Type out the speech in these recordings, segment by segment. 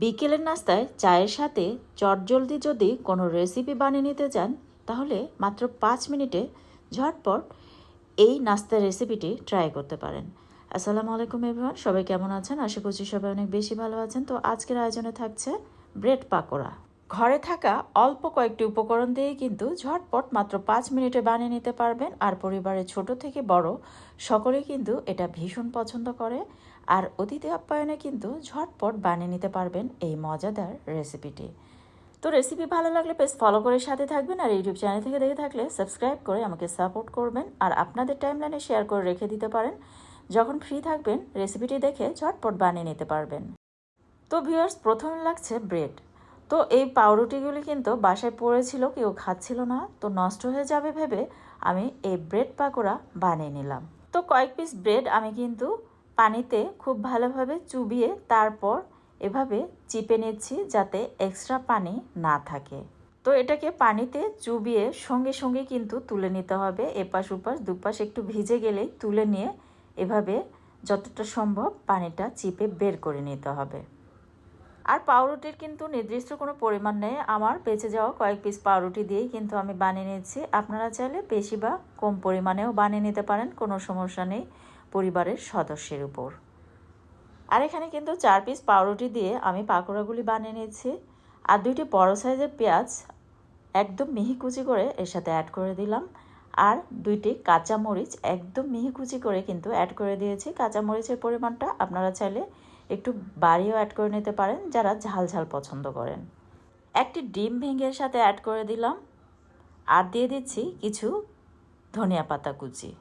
বিকেলের নাস্তায় চায়ের সাথে চটজলদি যদি কোনো রেসিপি বানিয়ে নিতে চান তাহলে মাত্র 5 মিনিটে ঝটপট এই নাস্তার রেসিপিটি ট্রাই করতে পারেন। আসসালামু আলাইকুম এভরিওয়ান, সবাই কেমন আছেন? আশা করছি সবাই অনেক বেশি ভালো আছেন। তো আজকের আয়োজনে থাকছে ব্রেড পাকোড়া। ঘরে থাকা অল্প কয়েকটি উপকরণ দিয়ে কিন্তু ঝটপট মাত্র 5 মিনিটে বানিয়ে নিতে পারবেন। আর পরিবারের ছোট থেকে বড় সকলেই কিন্তু এটা ভীষণ পছন্দ করে। আর অতিথি আপ্যায়নে কিন্তু ঝটপট বানিয়ে নিতে পারবেন এই মজাদার রেসিপিটি। তো রেসিপি ভালো লাগলে পেজ ফলো করে সাথে থাকবেন, আর ইউটিউব চ্যানেল থেকে দেখে থাকলে সাবস্ক্রাইব করে আমাকে সাপোর্ট করবেন। আর আপনাদের টাইমলাইনে শেয়ার করে রেখে দিতে পারেন, যখন ফ্রি থাকবেন রেসিপিটি দেখে ঝটপট বানিয়ে নিতে পারবেন। তো ভিউয়ার্স, প্রথমে লাগছে ব্রেড। তো এই পাউরুটিগুলি কিন্তু বাসায় পড়েছিল, কেউ খাচ্ছিল না, তো নষ্ট হয়ে যাবে ভেবে আমি এই ব্রেড পাকোড়া বানিয়ে নিলাম। তো কয়েক পিস ব্রেড আমি কিন্তু পানিতে খুব ভালোভাবে চুবিয়ে তারপর এভাবে চিপে নিচ্ছি যাতে এক্সট্রা পানি না থাকে। তো এটাকে পানিতে চুবিয়ে সঙ্গে সঙ্গে কিন্তু তুলে নিতে হবে। এপাশ ওপাশ দুপাশ একটু ভিজে গেলেই তুলে নিয়ে এভাবে যতটা সম্ভব পানিটা চিপে বের করে নিতে হবে। আর পাউরুটির কিন্তু নির্দিষ্ট কোনো পরিমাণ নেই, আমার বেঁচে যাওয়া কয়েক পিস পাউরুটি দিয়েই কিন্তু আমি বানিয়ে নিচ্ছি। আপনারা চাইলে বেশি বা কম পরিমাণেও বানিয়ে নিতে পারেন, কোনো সমস্যা নেই পরিবারের সদস্যের উপর। আর এখানে কিন্তু 4 পিস পাউরুটি দিয়ে আমি পাকোড়াগুলি বানিয়ে নিচ্ছি। আর 2টি বড় সাইজের পেঁয়াজ একদম মিহি কুচি করে এর সাথে অ্যাড করে দিলাম। আর 2টি কাঁচামরিচ একদম মিহি কুচি করে কিন্তু অ্যাড করে দিয়েছি। কাঁচামরিচের পরিমাণটা আপনারা চাইলে একটু বাড়িয়েও অ্যাড করে নিতে পারেন যারা ঝাল ঝাল পছন্দ করেন। একটি ডিম ভেঙে সাথে অ্যাড করে দিলাম। আর দিয়ে দিচ্ছি কিছু ধনিয়া পাতা কুচি।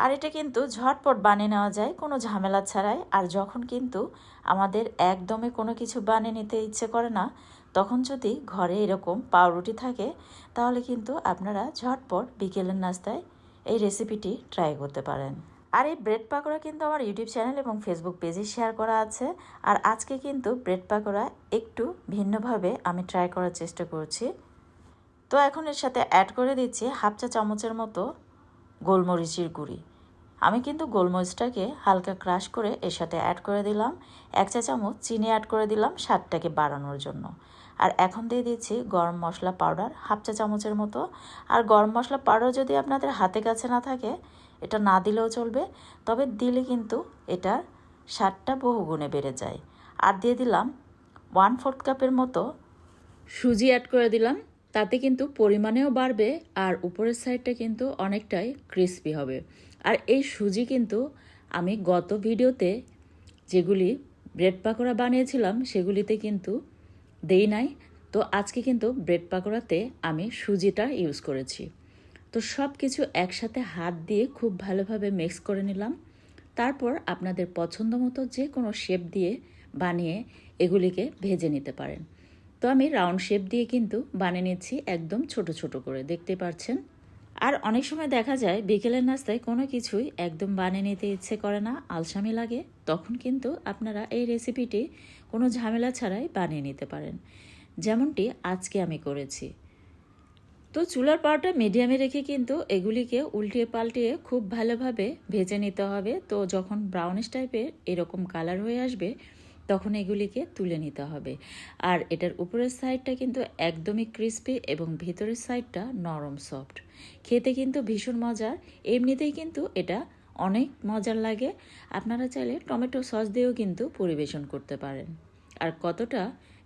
আর এটা কিন্তু ঝটপট বানিয়ে নেওয়া যায় কোনো ঝামেলা ছাড়াই। আর যখন কিন্তু আমাদের একদমই কোনো কিছু বানিয়ে নিতে ইচ্ছে করে না, তখন যদি ঘরে এরকম পাউরুটি থাকে তাহলে কিন্তু আপনারা ঝটপট বিকেলের নাস্তায় এই রেসিপিটি ট্রাই করতে পারেন। আর এই ব্রেড পাকোড়া কিন্তু আমার ইউটিউব চ্যানেল এবং ফেসবুক পেজে শেয়ার করা আছে। আর আজকে কিন্তু ব্রেড পাকোড়া একটু ভিন্নভাবে আমি ট্রাই করার চেষ্টা করছি। তো এখন এর সাথে অ্যাড করে দিচ্ছি হাফ চা চামচের মতো গোলমরিচের গুঁড়ি। আমি কিন্তু গোলমরিচটাকে হালকা ক্রাশ করে এর সাথে অ্যাড করে দিলাম। 1 চা চামচ চিনি অ্যাড করে দিলাম স্বাদটাকে বাড়ানোর জন্য। আর এখন দিয়ে দিচ্ছি গরম মশলা পাউডার হাফ চা চামচের মতো। আর গরম মশলা পাউডার যদি আপনাদের হাতে কাছে না থাকে এটা না দিলেও চলবে, তবে দিলে কিন্তু এটার স্বাদটা বহুগুণে বেড়ে যায়। আর দিয়ে দিলাম 1/4 কাপের মতো সুজি অ্যাড করে দিলাম, তাতে কিন্তু পরিমাণেও বাড়বে আর উপরের সাইডটা কিন্তু অনেকটাই ক্রিস্পি হবে। আর এই সুজি কিন্তু আমি গত ভিডিওতে যেগুলি ব্রেড পাকোড়া বানিয়েছিলাম সেগুলিতে কিন্তু দেই নাই। তো আজকে কিন্তু ব্রেড পাকোড়াতে আমি সুজিটা ইউজ করেছি। তো সব কিছু একসাথে হাত দিয়ে খুব ভালোভাবে মিক্স করে নিলাম। তারপর আপনাদের পছন্দ মতো যে কোনো শেপ দিয়ে বানিয়ে এগুলিকে ভেজে নিতে পারেন। তো আমি রাউন্ড শেপ দিয়ে কিন্তু বানিয়ে নিচ্ছি একদম ছোট ছোট করে, দেখতে পাচ্ছেন। আর অনেক সময় দেখা যায় বিকেলের নাস্তায় কোনো কিছুই একদম বানিয়ে নিতে ইচ্ছে করে না, আলসামি লাগে, তখন কিন্তু আপনারা এই রেসিপিটি কোনো ঝামেলা ছাড়াই বানিয়ে নিতে পারেন, যেমনটি আজকে আমি করেছি। তো চুলার পাওয়ারটা মিডিয়ামে রেখে কিন্তু এগুলিকে উল্টিয়ে পাল্টিয়ে খুব ভালোভাবে ভেজে নিতে হবে। তো যখন ব্রাউনিশ টাইপের এরকম কালার হয়ে আসবে তখন এগুলিকে তুলে নিতে হবে। আর এটার উপরের সাইডটা কিন্তু একদমই ক্রিস্পি এবং ভিতরের সাইডটা নরম সফট, খেতে কিন্তু ভীষণ মজার। এমনিতেই কিন্তু এটা অনেক মজার লাগে। আপনারা চাইলে টমেটো সস দিয়েও কিন্তু পরিবেশন করতে পারেন। আর কতটা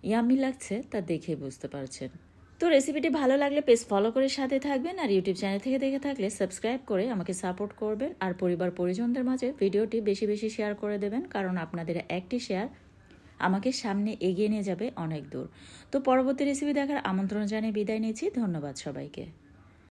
ইয়ামি লাগছে তা দেখে বুঝতে পারছেন। তো রেসিপিটি ভালো লাগলে পেজ ফলো করে সাথে থাকবেন, আর ইউটিউব চ্যানেল থেকে দেখে থাকলে সাবস্ক্রাইব করে আমাকে সাপোর্ট করবেন। আর পরিবার পরিজনদের মাঝে ভিডিওটি বেশি বেশি শেয়ার করে দেবেন, কারণ আপনাদের একটি শেয়ার আমাকে সামনে এগিয়ে নিয়ে যাবে অনেক দূর। তো পরবর্তী রেসিপি দেখার আমন্ত্রণ জানিয়ে বিদায় নিচ্ছি। ধন্যবাদ সবাইকে।